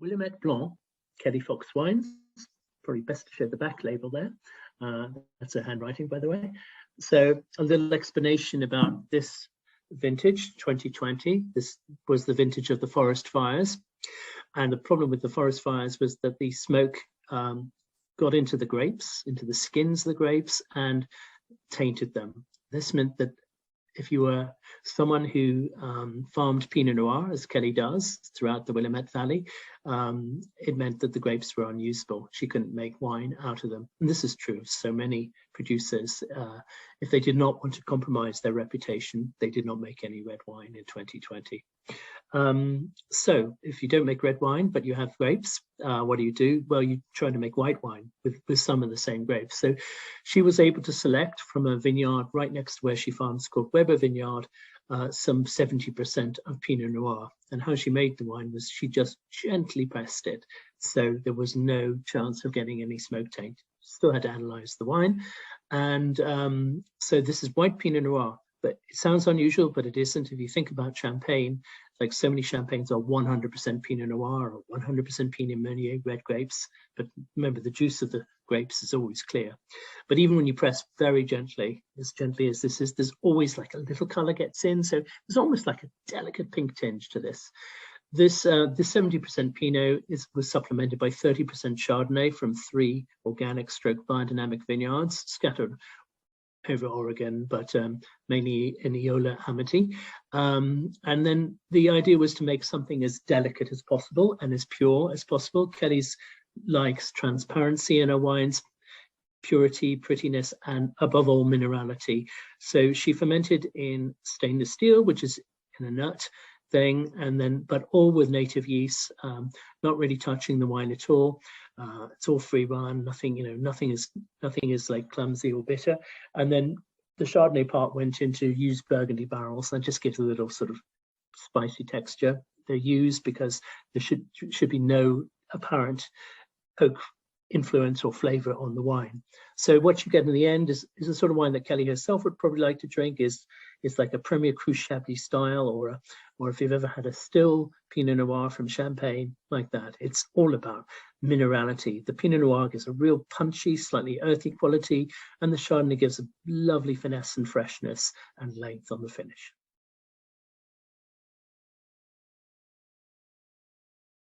Willamette Blanc, Kelley Fox Wines. Probably best to show the back label there. That's her handwriting, by the way. So a little explanation about this vintage, 2020. This was the vintage of the forest fires. And the problem with the forest fires was that the smoke got into the grapes, into the skins of the grapes, and tainted them. This meant that if you were someone who farmed Pinot Noir, as Kelley does throughout the Willamette Valley, it meant that the grapes were unusable. She couldn't make wine out of them. And this is true of so many producers. If they did not want to compromise their reputation, they did not make any red wine in 2020. So if you don't make red wine, but you have grapes, what do? Well, you try to make white wine with some of the same grapes. So she was able to select from a vineyard right next to where she farms, called Weber Vineyard, some 70% of Pinot Noir. And how she made the wine was she just gently pressed it. So there was no chance of getting any smoke taint. Still had to analyze the wine. And so this is white Pinot Noir. But it sounds unusual, but it isn't. If you think about champagne, like so many champagnes are 100% Pinot Noir or 100% Pinot Meunier, red grapes. But remember, the juice of the grapes is always clear. But even when you press very gently as this is, there's always like a little color gets in. So there's almost like a delicate pink tinge to this. This 70% Pinot was supplemented by 30% Chardonnay from 3 organic stroke biodynamic vineyards scattered over Oregon, but mainly in Eola Amity. And then the idea was to make something as delicate as possible and as pure as possible. Kelley's likes transparency in her wines, purity, prettiness, and above all, minerality. So she fermented in stainless steel, which is in a nut thing, and then, but all with native yeast, not really touching the wine at all. It's all free run, nothing is like clumsy or bitter. And then the Chardonnay part went into used Burgundy barrels. That just gives a little sort of spicy texture. They're used because there should be no apparent oak influence or flavor on the wine. So what you get in the end is a sort of wine that Kelley herself would probably like to drink. Is like a Premier Cru Chablis style, or if you've ever had a still Pinot Noir from Champagne, like that. It's all about minerality. The Pinot Noir gives a real punchy, slightly earthy quality, and the Chardonnay gives a lovely finesse and freshness and length on the finish.